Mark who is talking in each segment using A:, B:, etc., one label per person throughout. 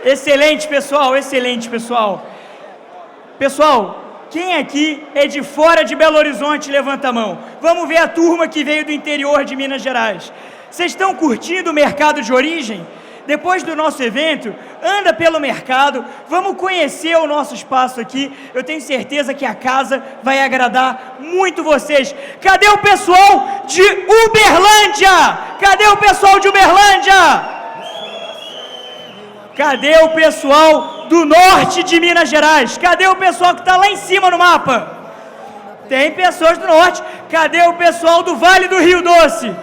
A: Excelente, pessoal, excelente, pessoal. Pessoal, quem aqui é de fora de Belo Horizonte, levanta a mão. Vamos ver a turma que veio do interior de Minas Gerais. Vocês estão curtindo o mercado de origem? Depois do nosso evento, anda pelo mercado, vamos conhecer o nosso espaço aqui. Eu tenho certeza que a casa vai agradar muito vocês. Cadê o pessoal de Uberlândia? Cadê o pessoal de Uberlândia? Cadê o pessoal do norte de Minas Gerais? Cadê o pessoal que está lá em cima no mapa? Tem pessoas do norte. Cadê o pessoal do Vale do Rio Doce?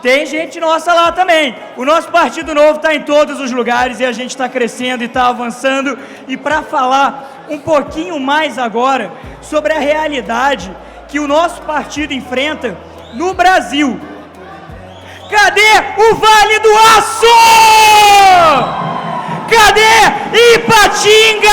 A: Tem gente nossa lá também. O nosso Partido Novo está em todos os lugares e a gente está crescendo e está avançando. E para falar um pouquinho mais agora sobre a realidade que o nosso partido enfrenta no Brasil. Cadê o Vale do Aço? Cadê Ipatinga?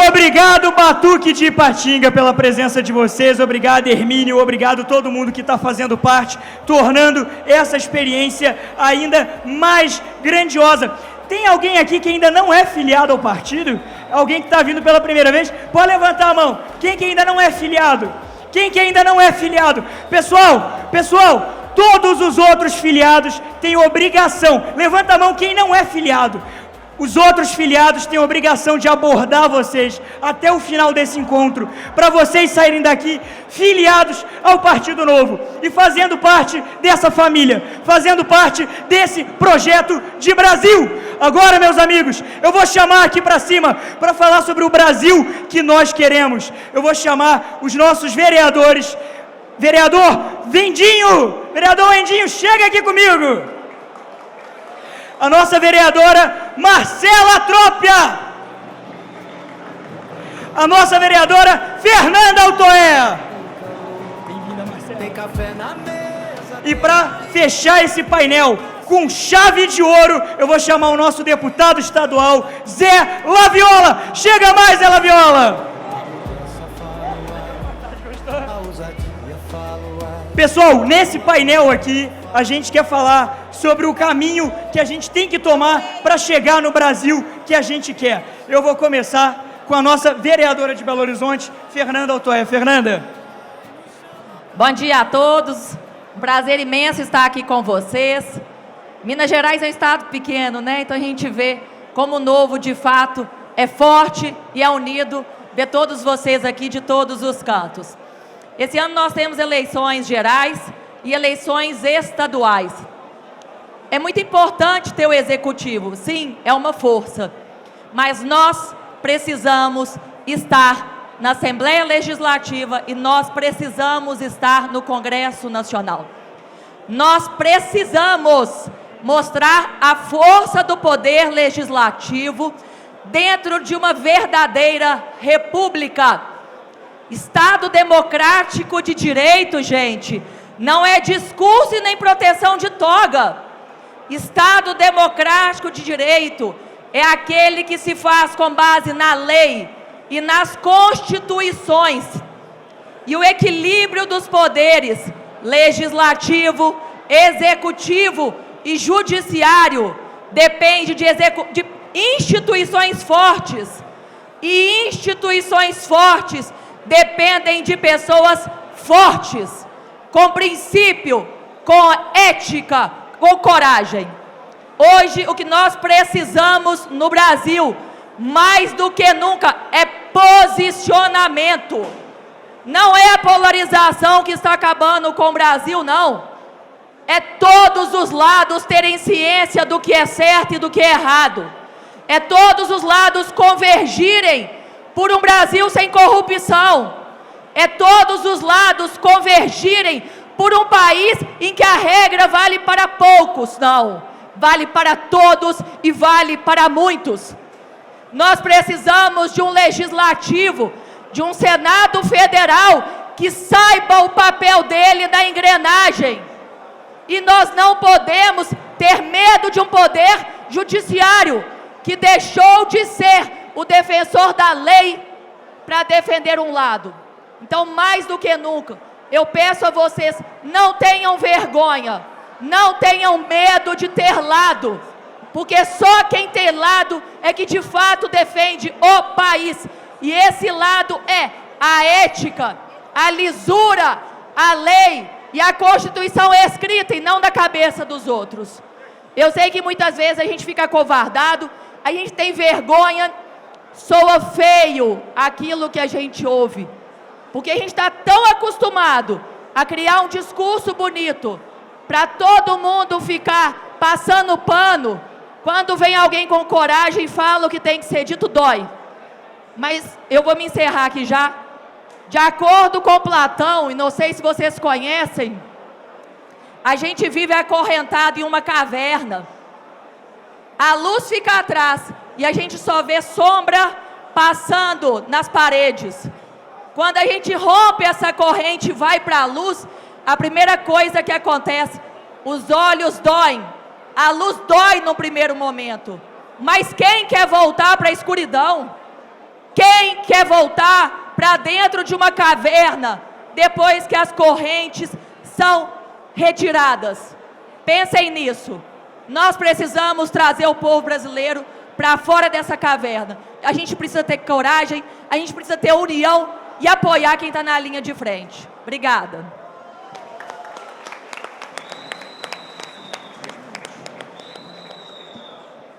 A: Obrigado, Batuque de Ipatinga, pela presença de vocês. Obrigado, Hermínio. Obrigado a todo mundo que está fazendo parte, tornando essa experiência ainda mais grandiosa. Tem alguém aqui que ainda não é filiado ao partido? Alguém que está vindo pela primeira vez? Pode levantar a mão. Quem que ainda não é filiado? Quem que ainda não é filiado? Pessoal, todos os outros filiados têm obrigação. Levanta a mão quem não é filiado. Os outros filiados têm a obrigação de abordar vocês até o final desse encontro, para vocês saírem daqui filiados ao Partido Novo e fazendo parte dessa família, fazendo parte desse projeto de Brasil. Agora, meus amigos, eu vou chamar aqui para cima para falar sobre o Brasil que nós queremos. Eu vou chamar os nossos vereadores. Vereador Vendinho, chega aqui comigo. A nossa vereadora Marcela Trópia, a nossa vereadora Fernanda Altoé. Bem-vinda, Marcela. E para fechar esse painel com chave de ouro, eu vou chamar o nosso deputado estadual, Zé Laviola. Chega mais, Zé Laviola. Pessoal, nesse painel aqui, a gente quer falar sobre o caminho que a gente tem que tomar para chegar no Brasil que a gente quer. Eu vou começar com a nossa vereadora de Belo Horizonte, Fernanda Altoé. Fernanda.
B: Bom dia a todos. Um prazer imenso estar aqui com vocês. Minas Gerais é um estado pequeno, né? Então a gente vê como o Novo, de fato, é forte e é unido. Ver todos vocês aqui de todos os cantos. Esse ano nós temos eleições gerais e eleições estaduais. É muito importante ter o executivo, sim, é uma força, mas nós precisamos estar na Assembleia Legislativa e nós precisamos estar no Congresso Nacional. Nós precisamos mostrar a força do poder legislativo dentro de uma verdadeira república. Estado democrático de direito, gente, não é discurso e nem proteção de toga. Estado democrático de direito é aquele que se faz com base na lei e nas constituições. E o equilíbrio dos poderes, legislativo, executivo e judiciário, depende de instituições fortes. E instituições fortes dependem de pessoas fortes, com princípio, com ética, com coragem. Hoje, o que nós precisamos no Brasil, mais do que nunca, é posicionamento. Não é a polarização que está acabando com o Brasil, não. É todos os lados terem ciência do que é certo e do que é errado. É todos os lados convergirem por um Brasil sem corrupção. É todos os lados convergirem por um país em que a regra vale para poucos, não. Vale para todos e vale para muitos. Nós precisamos de um legislativo, de um Senado Federal que saiba o papel dele na engrenagem. E nós não podemos ter medo de um poder judiciário que deixou de ser o defensor da lei para defender um lado. Então, mais do que nunca, eu peço a vocês, não tenham vergonha. Não tenham medo de ter lado, porque só quem tem lado é que de fato defende o país. E esse lado é a ética, a lisura, a lei e a Constituição escrita e não da cabeça dos outros. Eu sei que muitas vezes a gente fica acovardado, a gente tem vergonha, soa feio aquilo que a gente ouve, porque a gente está tão acostumado a criar um discurso bonito para todo mundo ficar passando pano. Quando vem alguém com coragem e fala o que tem que ser dito, dói. Mas eu vou me encerrar aqui já. De acordo com Platão, e não sei se vocês conhecem, a gente vive acorrentado em uma caverna. A luz fica atrás e a gente só vê sombra passando nas paredes. Quando a gente rompe essa corrente e vai para a luz, a primeira coisa que acontece, os olhos doem. A luz dói no primeiro momento. Mas quem quer voltar para a escuridão? Quem quer voltar para dentro de uma caverna depois que as correntes são retiradas? Pensem nisso. Nós precisamos trazer o povo brasileiro para fora dessa caverna. A gente precisa ter coragem, a gente precisa ter união e apoiar quem está na linha de frente. Obrigada.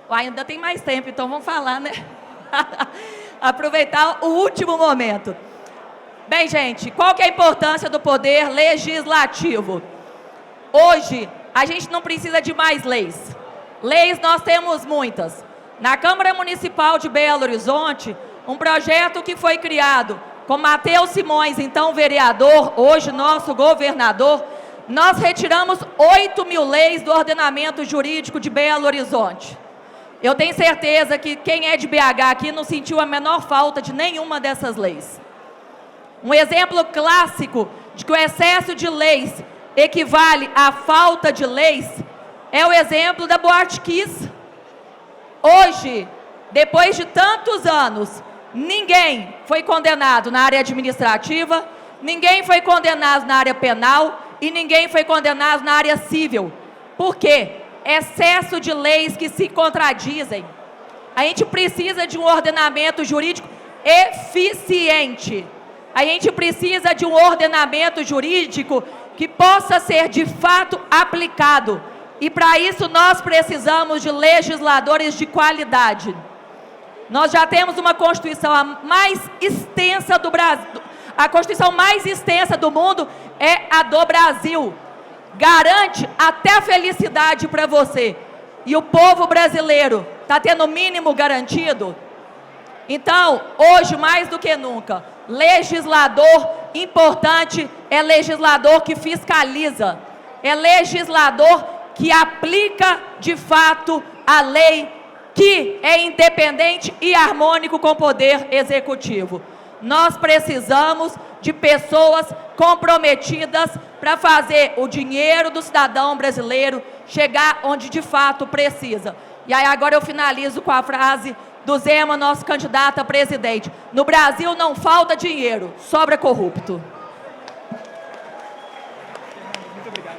B: Ainda tem mais tempo, então vamos falar, né? Aproveitar o último momento. Bem, gente, qual que é a importância do poder legislativo? Hoje, a gente não precisa de mais leis. Leis nós temos muitas. Na Câmara Municipal de Belo Horizonte, um projeto que foi criado com Matheus Simões, então vereador, hoje nosso governador, nós retiramos 8.000 leis do ordenamento jurídico de Belo Horizonte. Eu tenho certeza que quem é de BH aqui não sentiu a menor falta de nenhuma dessas leis. Um exemplo clássico de que o excesso de leis equivale à falta de leis é o exemplo da Boate Kiss. Hoje, depois de tantos anos, ninguém foi condenado na área administrativa, ninguém foi condenado na área penal e ninguém foi condenado na área civil. Por quê? Excesso de leis que se contradizem. A gente precisa de um ordenamento jurídico eficiente. A gente precisa de um ordenamento jurídico que possa ser de fato aplicado. E para isso nós precisamos de legisladores de qualidade. Nós já temos uma Constituição a mais extensa do Brasil. A Constituição mais extensa do mundo é a do Brasil. Garante até a felicidade para você. E o povo brasileiro está tendo o mínimo garantido? Então, hoje mais do que nunca, legislador importante é legislador que fiscaliza. É legislador que aplica de fato a lei, que é independente e harmônico com o poder executivo. Nós precisamos de pessoas comprometidas para fazer o dinheiro do cidadão brasileiro chegar onde de fato precisa. E aí agora eu finalizo com a frase do Zema, nosso candidato a presidente: no Brasil não falta dinheiro, sobra corrupto.
A: Muito obrigado.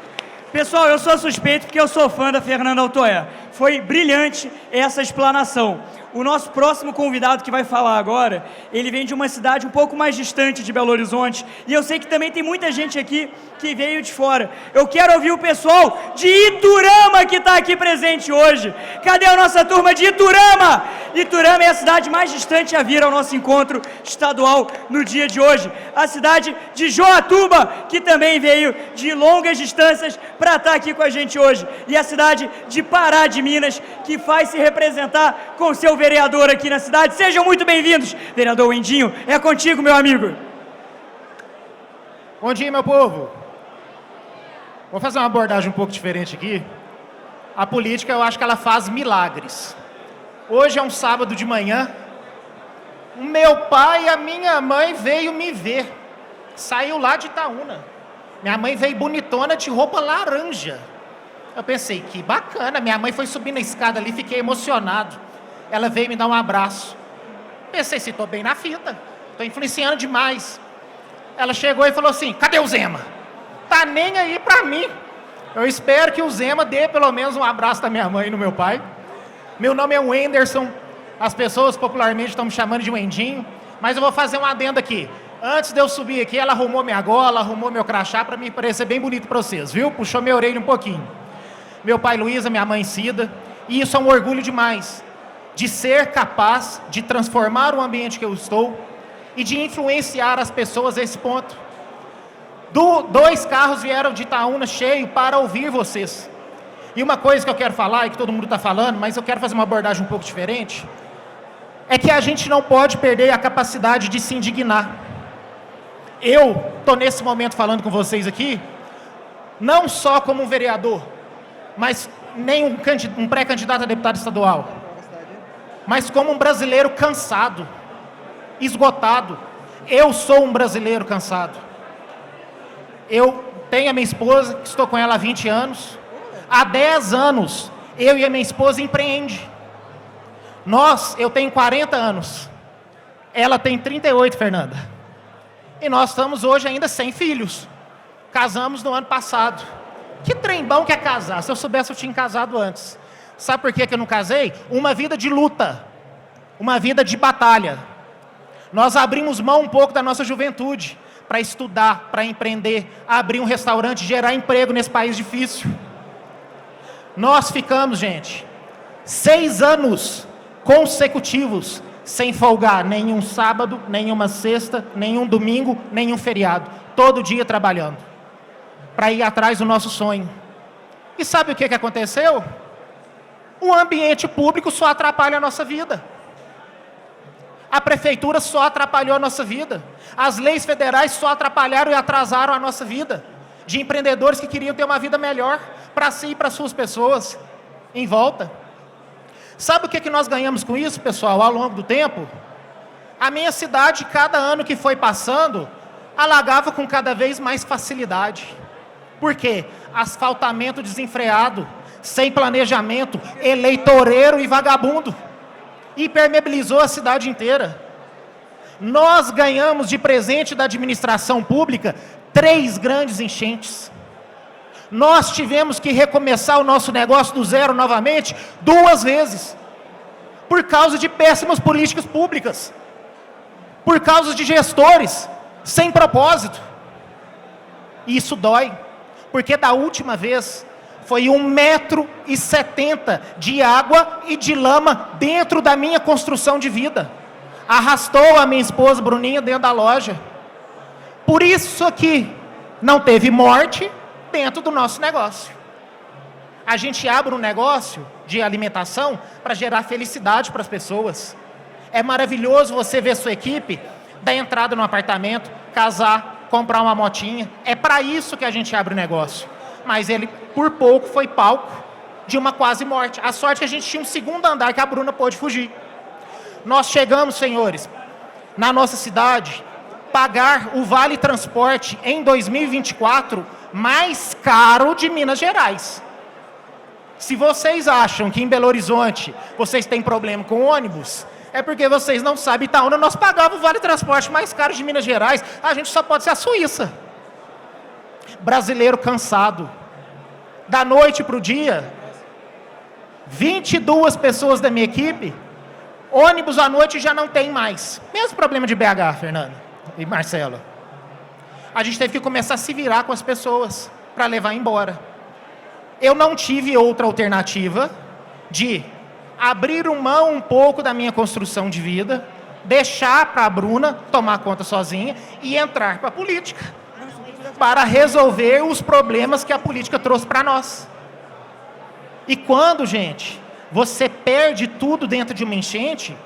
A: Pessoal, eu sou suspeito porque eu sou fã da Fernanda Altoé. Foi brilhante essa explanação. O nosso próximo convidado que vai falar agora, ele vem de uma cidade um pouco mais distante de Belo Horizonte, e eu sei que também tem muita gente aqui que veio de fora. Eu quero ouvir o pessoal de Iturama que está aqui presente hoje. Cadê a nossa turma de Iturama? Iturama é a cidade mais distante a vir ao nosso encontro estadual no dia de hoje. A cidade de Joatuba, que também veio de longas distâncias para estar aqui com a gente hoje. E a cidade de Pará de Minas, que faz se representar com seu vereador aqui na cidade. Sejam muito bem-vindos. Vereador Wendinho, é contigo, meu amigo.
C: Bom dia, meu povo. Vou fazer uma abordagem um pouco diferente aqui. A política, eu acho que ela faz milagres. Hoje é um sábado de manhã. O meu pai e a minha mãe veio me ver. Saiu lá de Itaúna. Minha mãe veio bonitona de roupa laranja. Eu pensei, que bacana. Minha mãe foi subindo a escada ali, fiquei emocionado. Ela veio me dar um abraço. Pensei, se estou bem na fita, estou influenciando demais. Ela chegou e falou assim: cadê o Zema? Tá nem aí pra mim. Eu espero que o Zema dê pelo menos um abraço da minha mãe e no meu pai. Meu nome é Wenderson, as pessoas popularmente estão me chamando de Wendinho, mas eu vou fazer um adendo aqui. Antes de eu subir aqui, ela arrumou minha gola, arrumou meu crachá para me parecer bem bonito para vocês, viu? Puxou minha orelha um pouquinho. Meu pai Luísa, minha mãe Cida, e isso é um orgulho demais, de ser capaz de transformar o ambiente que eu estou e de influenciar as pessoas a esse ponto. 2 carros vieram de Itaúna cheio para ouvir vocês. E uma coisa que eu quero falar, e que todo mundo está falando, mas eu quero fazer uma abordagem um pouco diferente, é que a gente não pode perder a capacidade de se indignar. Eu estou nesse momento falando com vocês aqui, não só como um vereador, mas nem um pré-candidato a deputado estadual, mas como um brasileiro cansado, esgotado. Eu sou um brasileiro cansado. Eu tenho a minha esposa, que estou com ela há 20 anos. Há 10 anos, eu e a minha esposa empreendem. Eu tenho 40 anos. Ela tem 38, Fernanda. E nós estamos hoje ainda sem filhos. Casamos no ano passado. Que trem bom que é casar. Se eu soubesse, eu tinha casado antes. Sabe por que eu não casei? Uma vida de luta. Uma vida de batalha. Nós abrimos mão um pouco da nossa juventude para estudar, para empreender, abrir um restaurante, gerar emprego nesse país difícil. Nós ficamos, gente, 6 anos consecutivos sem folgar nenhum sábado, nenhuma sexta, nenhum domingo, nenhum feriado. Todo dia trabalhando para ir atrás do nosso sonho. E sabe o que aconteceu? O ambiente público só atrapalha a nossa vida. A prefeitura só atrapalhou a nossa vida. As leis federais só atrapalharam e atrasaram a nossa vida. De empreendedores que queriam ter uma vida melhor para si e para suas pessoas em volta. Sabe o que nós ganhamos com isso, pessoal, ao longo do tempo? A minha cidade, cada ano que foi passando, alagava com cada vez mais facilidade. Por quê? Asfaltamento desenfreado, sem planejamento, eleitoreiro e vagabundo. Impermeabilizou a cidade inteira. Nós ganhamos de presente da administração pública 3 grandes enchentes. Nós tivemos que recomeçar o nosso negócio do zero novamente 2 vezes. Por causa de péssimas políticas públicas. Por causa de gestores sem propósito. E isso dói. Porque da última vez foi 1,70 m de água e de lama dentro da minha construção de vida. Arrastou a minha esposa Bruninha dentro da loja. Por isso aqui não teve morte dentro do nosso negócio. A gente abre um negócio de alimentação para gerar felicidade para as pessoas. É maravilhoso você ver sua equipe dar entrada no apartamento, casar, comprar uma motinha. É para isso que a gente abre o negócio. Mas ele, por pouco, foi palco de uma quase morte. A sorte é que a gente tinha um 2º andar que a Bruna pôde fugir. Nós chegamos, senhores, na nossa cidade, pagar o Vale Transporte em 2024 mais caro de Minas Gerais. Se vocês acham que em Belo Horizonte vocês têm problema com ônibus, é porque vocês não sabem. Itaúna, nós pagávamos o Vale Transporte mais caro de Minas Gerais, a gente só pode ser a Suíça. Brasileiro cansado. Da noite para o dia, 22 pessoas da minha equipe, ônibus à noite já não tem mais. Mesmo problema de BH, Fernanda e Marcelo. A gente teve que começar a se virar com as pessoas para levar embora. Eu não tive outra alternativa de abrir mão um pouco da minha construção de vida, deixar para a Bruna tomar conta sozinha e entrar para a política, para resolver os problemas que a política trouxe para nós. E quando, gente, você perde tudo dentro de uma enchente,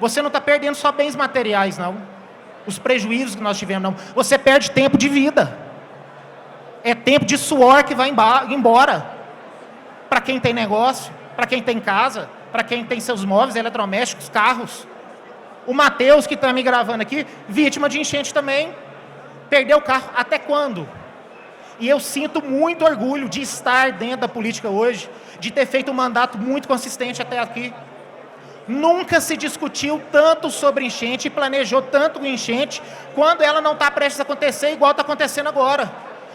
C: você não está perdendo só bens materiais, não. Os prejuízos que nós tivemos, não. Você perde tempo de vida. É tempo de suor que vai embora. Para quem tem negócio, para quem tem casa, para quem tem seus móveis, eletrodomésticos, carros. O Matheus, que está me gravando aqui, vítima de enchente também. Perdeu o carro. Até quando? E eu sinto muito orgulho de estar dentro da política hoje, de ter feito um mandato muito consistente até aqui. Nunca se discutiu tanto sobre enchente e planejou tanto o enchente quando ela não está prestes a acontecer igual está acontecendo agora.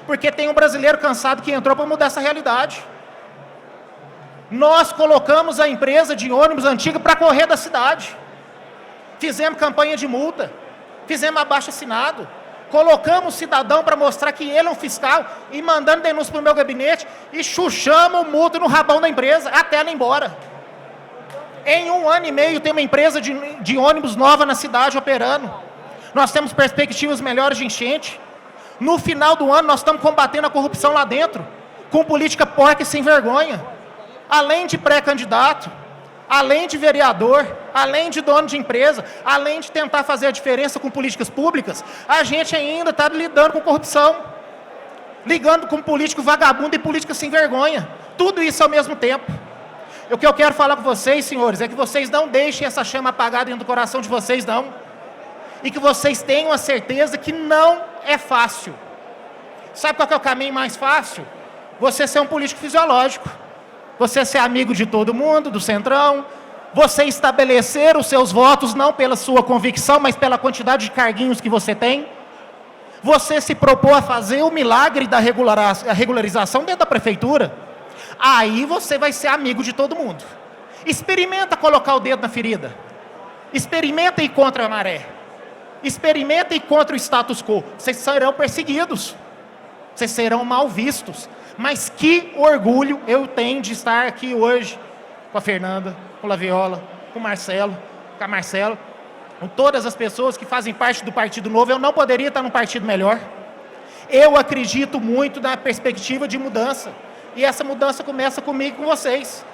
C: Porque tem um brasileiro cansado que entrou para mudar essa realidade. Nós colocamos a empresa de ônibus antiga para correr da cidade. Fizemos campanha de multa, fizemos abaixo-assinado, colocamos o cidadão para mostrar que ele é um fiscal e mandando denúncia para o meu gabinete e chuchamos multa no rabão da empresa até ela ir embora. Em 1 ano e meio tem uma empresa de ônibus nova na cidade operando. Nós temos perspectivas melhores de enchente. No final do ano nós estamos combatendo a corrupção lá dentro, com política porca e sem vergonha. Além de pré-candidato, além de vereador, além de dono de empresa, além de tentar fazer a diferença com políticas públicas, a gente ainda está lidando com corrupção, ligando com político vagabundo e política sem vergonha. Tudo isso ao mesmo tempo. O que eu quero falar com vocês, senhores, é que vocês não deixem essa chama apagada dentro do coração de vocês, não. E que vocês tenham a certeza que não é fácil. Sabe qual que é o caminho mais fácil? Você ser um político fisiológico. Você ser amigo de todo mundo, do Centrão. Você estabelecer os seus votos, não pela sua convicção, mas pela quantidade de carguinhos que você tem. Você se propor a fazer o milagre da regularização dentro da prefeitura. Aí você vai ser amigo de todo mundo. Experimenta colocar o dedo na ferida. Experimenta ir contra a maré. Experimenta ir contra o status quo. Vocês serão perseguidos. Vocês serão mal vistos. Mas que orgulho eu tenho de estar aqui hoje com a Fernanda, com a Laviola, com o Marcelo, com a Marcela, com todas as pessoas que fazem parte do Partido Novo. Eu não poderia estar num partido melhor. Eu acredito muito na perspectiva de mudança. E essa mudança começa comigo e com vocês.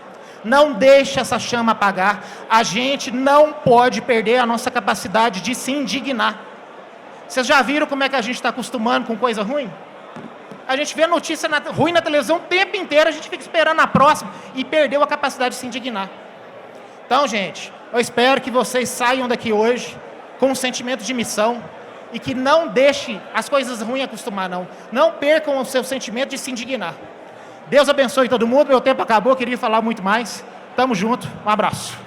C: Não deixe essa chama apagar. A gente não pode perder a nossa capacidade de se indignar. Vocês já viram como é que a gente está acostumando com coisa ruim? A gente vê notícia ruim na televisão o tempo inteiro, a gente fica esperando a próxima e perdeu a capacidade de se indignar. Então, gente, eu espero que vocês saiam daqui hoje com um sentimento de missão e que não deixem as coisas ruins acostumar, não. Não percam o seu sentimento de se indignar. Deus abençoe todo mundo, meu tempo acabou, queria falar muito mais. Tamo junto, um abraço.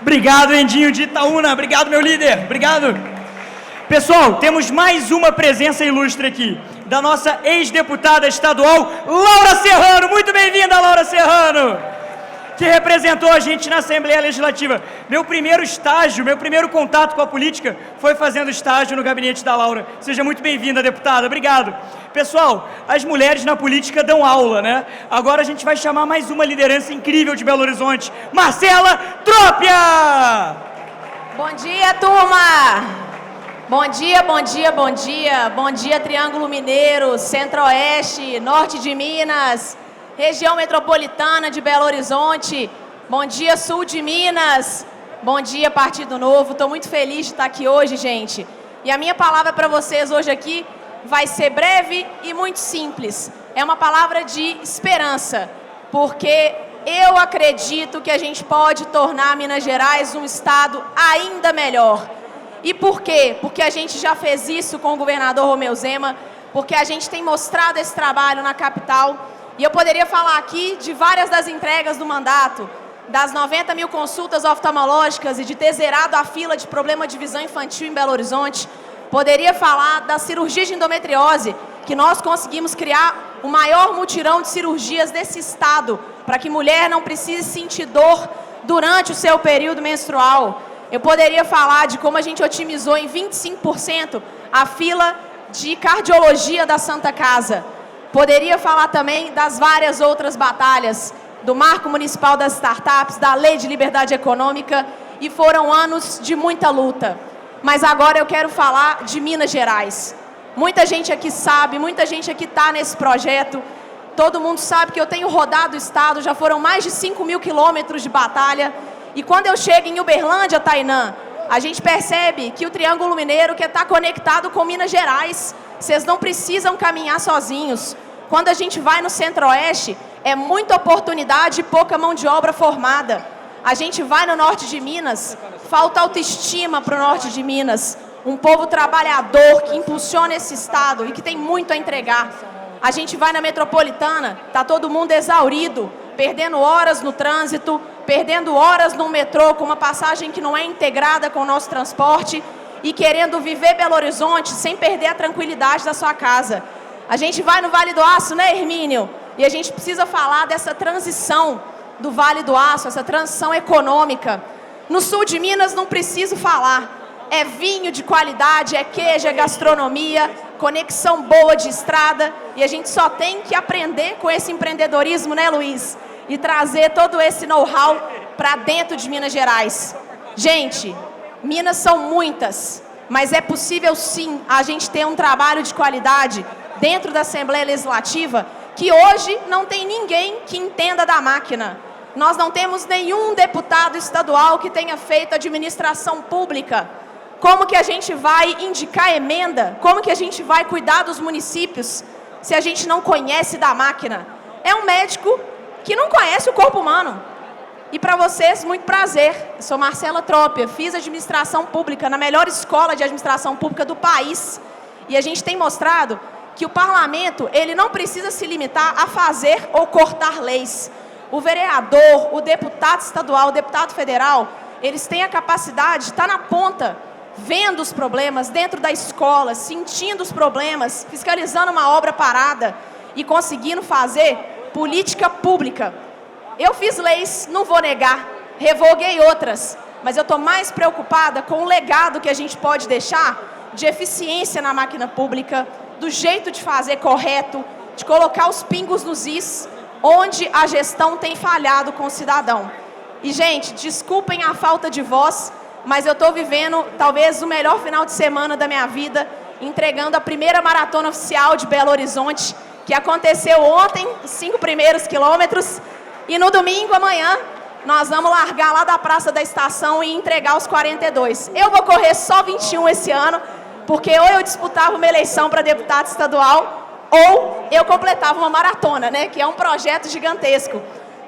A: Obrigado, Endinho de Itaúna, obrigado, meu líder, obrigado. Pessoal, temos mais uma presença ilustre aqui, da nossa ex-deputada estadual, Laura Serrano. Muito bem-vinda, Laura Serrano, que representou a gente na Assembleia Legislativa. Meu primeiro estágio, meu primeiro contato com a política foi fazendo estágio no gabinete da Laura. Seja muito bem-vinda, deputada, obrigado. Pessoal, as mulheres na política dão aula, né? Agora a gente vai chamar mais uma liderança incrível de Belo Horizonte, Marcela Trópia!
D: Bom dia, turma! Bom dia, bom dia, bom dia. Bom dia, Triângulo Mineiro, Centro-Oeste, Norte de Minas, região metropolitana de Belo Horizonte. Bom dia, Sul de Minas. Bom dia, Partido Novo. Estou muito feliz de estar aqui hoje, gente. E a minha palavra para vocês hoje aqui vai ser breve e muito simples. É uma palavra de esperança, porque eu acredito que a gente pode tornar Minas Gerais um estado ainda melhor. E por quê? Porque a gente já fez isso com o governador Romeu Zema, porque a gente tem mostrado esse trabalho na capital. E eu poderia falar aqui de várias das entregas do mandato, das 90 mil consultas oftalmológicas e de ter zerado a fila de problema de visão infantil em Belo Horizonte. Poderia falar da cirurgia de endometriose, que nós conseguimos criar o maior mutirão de cirurgias desse estado, para que mulher não precise sentir dor durante o seu período menstrual. Eu poderia falar de como a gente otimizou em 25% a fila de cardiologia da Santa Casa. Poderia falar também das várias outras batalhas, do Marco Municipal das Startups, da Lei de Liberdade Econômica, e foram anos de muita luta. Mas agora eu quero falar de Minas Gerais. Muita gente aqui sabe, muita gente aqui está nesse projeto. Todo mundo sabe que eu tenho rodado o estado, já foram mais de 5 mil quilômetros de batalha. E quando eu chego em Uberlândia, Tainã, a gente percebe que o Triângulo Mineiro quer estar conectado com Minas Gerais. Vocês não precisam caminhar sozinhos. Quando a gente vai no Centro-Oeste, é muita oportunidade e pouca mão de obra formada. A gente vai no Norte de Minas, falta autoestima para o Norte de Minas. Um povo trabalhador que impulsiona esse estado e que tem muito a entregar. A gente vai na Metropolitana, está todo mundo exaurido, perdendo horas no trânsito, perdendo horas no metrô com uma passagem que não é integrada com o nosso transporte e querendo viver Belo Horizonte sem perder a tranquilidade da sua casa. A gente vai no Vale do Aço, né, Hermínio? E a gente precisa falar dessa transição do Vale do Aço, essa transição econômica. No sul de Minas não preciso falar. É vinho de qualidade, é queijo, é gastronomia, conexão boa de estrada. E a gente só tem que aprender com esse empreendedorismo, né, Luiz? E trazer todo esse know-how para dentro de Minas Gerais. Gente, Minas são muitas, mas é possível sim a gente ter um trabalho de qualidade dentro da Assembleia Legislativa, que hoje não tem ninguém que entenda da máquina. Nós não temos nenhum deputado estadual que tenha feito administração pública. Como que a gente vai indicar emenda? Como que a gente vai cuidar dos municípios se a gente não conhece da máquina? É um médico que não conhece o corpo humano. E para vocês, muito prazer. Eu sou Marcela Trópia, fiz administração pública na melhor escola de administração pública do país. E a gente tem mostrado que o parlamento, ele não precisa se limitar a fazer ou cortar leis. O vereador, o deputado estadual, o deputado federal, eles têm a capacidade de estar na ponta, vendo os problemas dentro da escola, sentindo os problemas, fiscalizando uma obra parada e conseguindo fazer política pública. Eu fiz leis, não vou negar, revoguei outras, mas eu estou mais preocupada com o legado que a gente pode deixar de eficiência na máquina pública, do jeito de fazer correto, de colocar os pingos nos is, onde a gestão tem falhado com o cidadão. E, gente, desculpem a falta de voz, mas eu estou vivendo talvez o melhor final de semana da minha vida, entregando a primeira maratona oficial de Belo Horizonte, que aconteceu ontem, os 5 primeiros quilômetros, e no domingo, amanhã, nós vamos largar lá da Praça da Estação e entregar os 42. Eu vou correr só 21 esse ano, porque ou eu disputava uma eleição para deputado estadual, ou eu completava uma maratona, né? Que é um projeto gigantesco.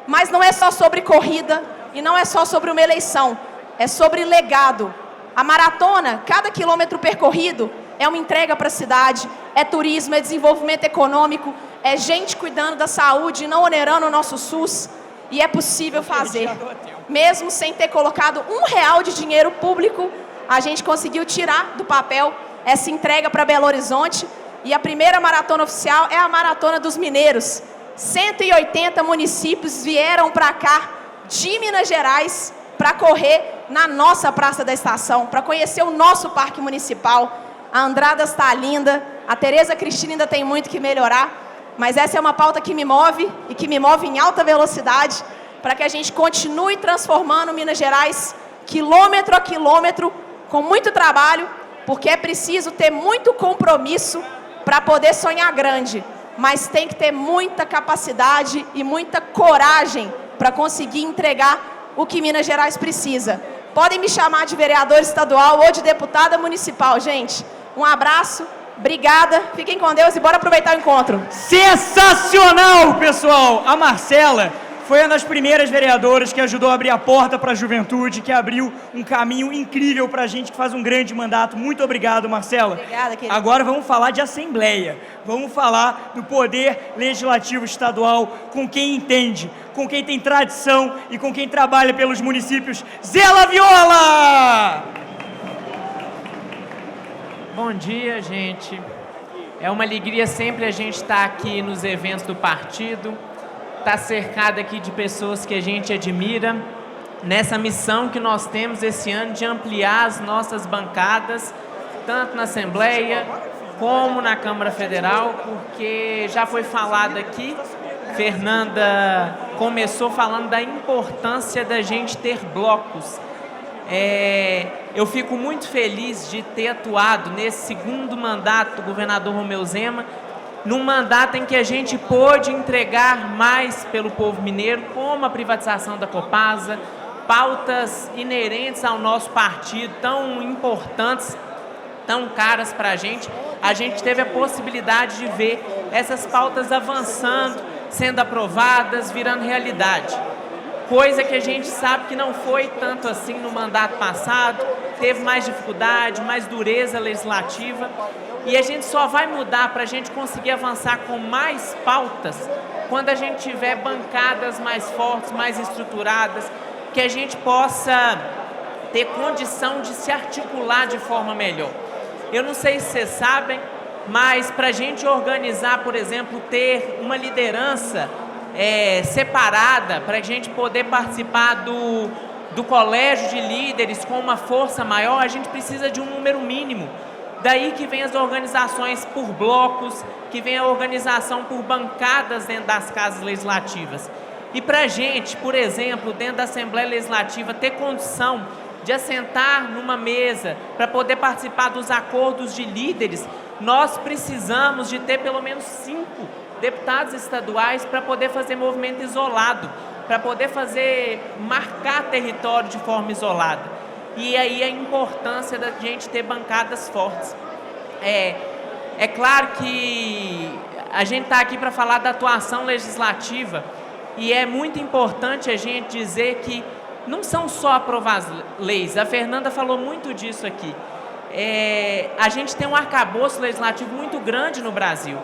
D: Mas não é só sobre corrida e não é só sobre uma eleição, é sobre legado. A maratona, cada quilômetro percorrido, é uma entrega para a cidade, é turismo, é desenvolvimento econômico, é gente cuidando da saúde, não onerando o nosso SUS, e é possível fazer. Mesmo sem ter colocado R$1 de dinheiro público, a gente conseguiu tirar do papel essa entrega para Belo Horizonte, e a primeira maratona oficial é a Maratona dos Mineiros. 180 municípios vieram para cá, de Minas Gerais, para correr na nossa Praça da Estação, para conhecer o nosso Parque Municipal. A Andradas está linda, a Tereza Cristina ainda tem muito que melhorar, mas essa é uma pauta que me move, e que me move em alta velocidade, para que a gente continue transformando Minas Gerais, quilômetro a quilômetro, com muito trabalho, porque é preciso ter muito compromisso para poder sonhar grande, mas tem que ter muita capacidade e muita coragem para conseguir entregar o que Minas Gerais precisa. Podem me chamar de vereador estadual ou de deputada municipal, gente. Um abraço, obrigada, fiquem com Deus e bora aproveitar o encontro.
A: Sensacional, pessoal! A Marcela foi uma das primeiras vereadoras que ajudou a abrir a porta para a juventude, que abriu um caminho incrível para a gente, que faz um grande mandato. Muito obrigado, Marcela.
D: Obrigada, querida.
A: Agora vamos falar de Assembleia. Vamos falar do Poder Legislativo Estadual, com quem entende, com quem tem tradição e com quem trabalha pelos municípios. Zé Laviola!
E: Bom dia, gente. É uma alegria sempre a gente estar aqui nos eventos do partido, estar cercado aqui de pessoas que a gente admira, nessa missão que nós temos esse ano de ampliar as nossas bancadas, tanto na Assembleia como na Câmara Federal, porque já foi falado aqui, Fernanda começou falando da importância da gente ter blocos. Eu fico muito feliz de ter atuado nesse segundo mandato do governador Romeu Zema, num mandato em que a gente pôde entregar mais pelo povo mineiro, como a privatização da Copasa, pautas inerentes ao nosso partido, tão importantes, tão caras para a gente teve a possibilidade de ver essas pautas avançando, sendo aprovadas, virando realidade. Coisa que a gente sabe que não foi tanto assim no mandato passado, teve mais dificuldade, mais dureza legislativa, e a gente só vai mudar para a gente conseguir avançar com mais pautas quando a gente tiver bancadas mais fortes, mais estruturadas, que a gente possa ter condição de se articular de forma melhor. Eu não sei se vocês sabem, mas para a gente organizar, por exemplo, ter uma liderança separada, para a gente poder participar do colégio de líderes com uma força maior, a gente precisa de um número mínimo. Daí que vem as organizações por blocos, que vem a organização por bancadas dentro das casas legislativas. E para a gente, por exemplo, dentro da Assembleia Legislativa, ter condição de assentar numa mesa para poder participar dos acordos de líderes, nós precisamos de ter pelo menos 5 deputados estaduais para poder fazer movimento isolado, para poder marcar território de forma isolada. E aí a importância da gente ter bancadas fortes. É claro que a gente está aqui para falar da atuação legislativa e é muito importante a gente dizer que não são só aprovar leis. A Fernanda falou muito disso aqui. A gente tem um arcabouço legislativo muito grande no Brasil,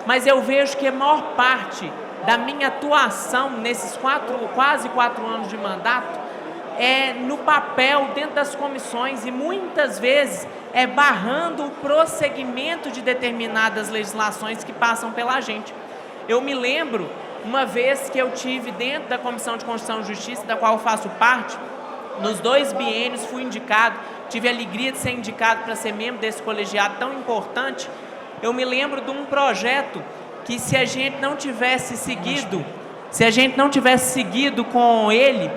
E: mas eu vejo que a maior parte da minha atuação nesses quase 4 anos de mandato no papel dentro das comissões e muitas vezes barrando o prosseguimento de determinadas legislações que passam pela gente. Eu me lembro uma vez que eu tive dentro da Comissão de Constituição e Justiça, da qual eu faço parte, nos 2 biênios fui indicado, tive a alegria de ser indicado para ser membro desse colegiado tão importante. Eu me lembro de um projeto que se a gente não tivesse seguido com ele,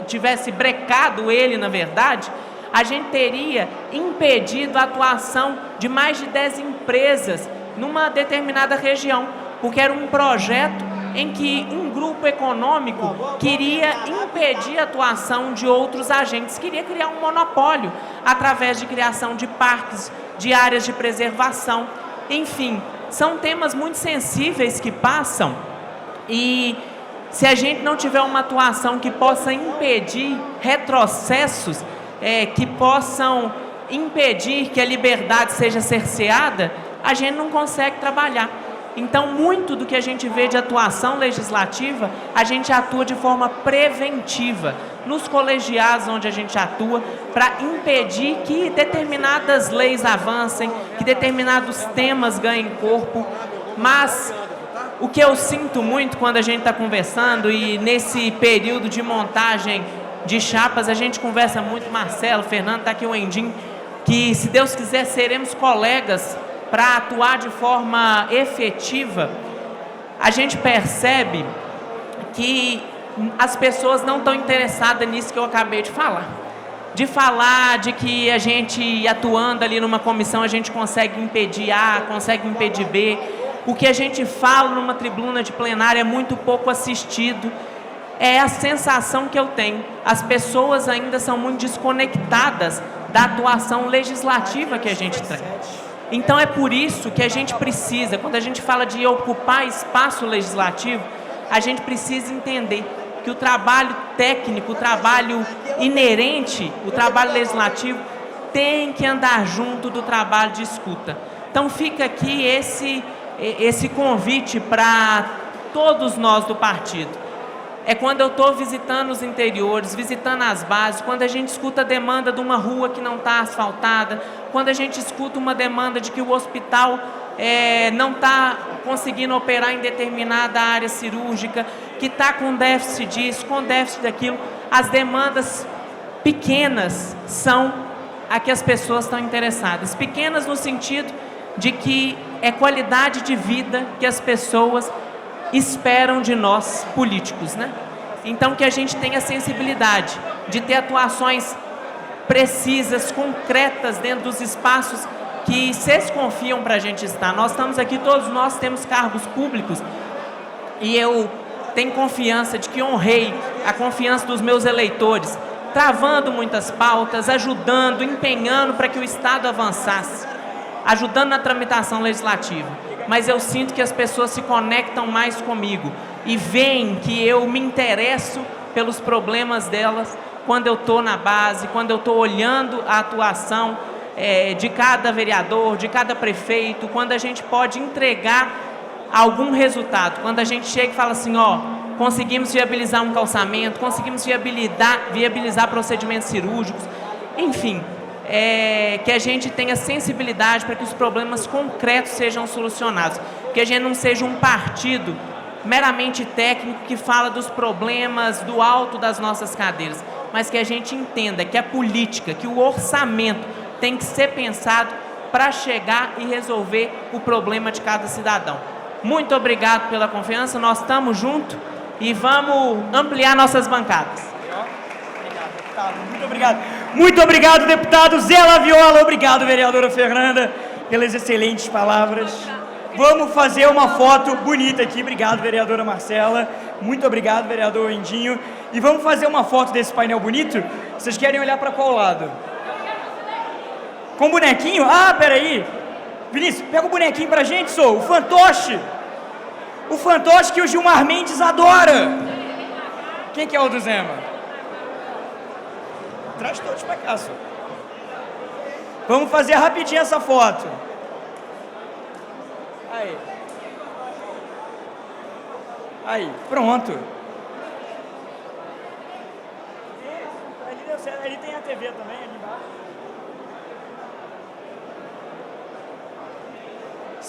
E: tivesse brecado ele, na verdade, a gente teria impedido a atuação de mais de 10 empresas numa determinada região, porque era um projeto em que um grupo econômico queria impedir a atuação de outros agentes, queria criar um monopólio através de criação de parques, de áreas de preservação, enfim, são temas muito sensíveis que passam e se a gente não tiver uma atuação que possa impedir retrocessos, que possam impedir que a liberdade seja cerceada, a gente não consegue trabalhar. Então, muito do que a gente vê de atuação legislativa, a gente atua de forma preventiva, nos colegiados onde a gente atua, para impedir que determinadas leis avancem, que determinados temas ganhem corpo, mas o que eu sinto muito quando a gente está conversando e nesse período de montagem de chapas, a gente conversa muito, Marcelo, Fernando, está aqui o Endim, que se Deus quiser seremos colegas para atuar de forma efetiva. A gente percebe que as pessoas não estão interessadas nisso que eu acabei de falar. De falar de que a gente atuando ali numa comissão, a gente consegue impedir A, consegue impedir B. O que a gente fala numa tribuna de plenária é muito pouco assistido. É a sensação que eu tenho. As pessoas ainda são muito desconectadas da atuação legislativa que a gente tem. Então é por isso que a gente precisa, quando a gente fala de ocupar espaço legislativo, a gente precisa entender que o trabalho técnico, o trabalho inerente, o trabalho legislativo tem que andar junto do trabalho de escuta. Então fica aqui esse convite para todos nós do partido. É quando eu estou visitando os interiores, visitando as bases, quando a gente escuta a demanda de uma rua que não está asfaltada, quando a gente escuta uma demanda de que o hospital não está conseguindo operar em determinada área cirúrgica, que está com déficit disso, com déficit daquilo, as demandas pequenas são a que as pessoas estão interessadas. Pequenas no sentido de que é qualidade de vida que as pessoas esperam de nós políticos, né? Então que a gente tenha sensibilidade de ter atuações precisas, concretas dentro dos espaços que vocês confiam para a gente estar. Nós estamos aqui, todos nós temos cargos públicos e eu tenho confiança de que honrei a confiança dos meus eleitores, travando muitas pautas, ajudando, empenhando para que o Estado avançasse, ajudando na tramitação legislativa. Mas eu sinto que as pessoas se conectam mais comigo e veem que eu me interesso pelos problemas delas quando eu estou na base, quando eu estou olhando a atuação de cada vereador, de cada prefeito, quando a gente pode entregar algum resultado, quando a gente chega e fala assim, ó, conseguimos viabilizar um calçamento, conseguimos viabilizar procedimentos cirúrgicos, enfim, que a gente tenha sensibilidade para que os problemas concretos sejam solucionados, que a gente não seja um partido meramente técnico que fala dos problemas do alto das nossas cadeiras, mas que a gente entenda que a política, que o orçamento tem que ser pensado para chegar e resolver o problema de cada cidadão. Muito obrigado pela confiança, nós estamos juntos e vamos ampliar nossas bancadas.
A: Obrigado, deputado. Muito obrigado. Muito obrigado, deputado Zé Laviola. Obrigado, vereadora Fernanda, pelas excelentes palavras. Vamos fazer uma foto bonita aqui. Obrigado, vereadora Marcela. Muito obrigado, vereador Indinho. E vamos fazer uma foto desse painel bonito? Vocês querem olhar para qual lado? Com bonequinho? Ah, peraí. Vinícius, pega o bonequinho pra gente, o fantoche. O fantoche que o Gilmar Mendes adora. Quem que é o do Zema? Traz todos pra cá, só. Vamos fazer rapidinho essa foto. Aí. Aí, pronto. Ali deu certo. Ali tem a TV também, ali embaixo.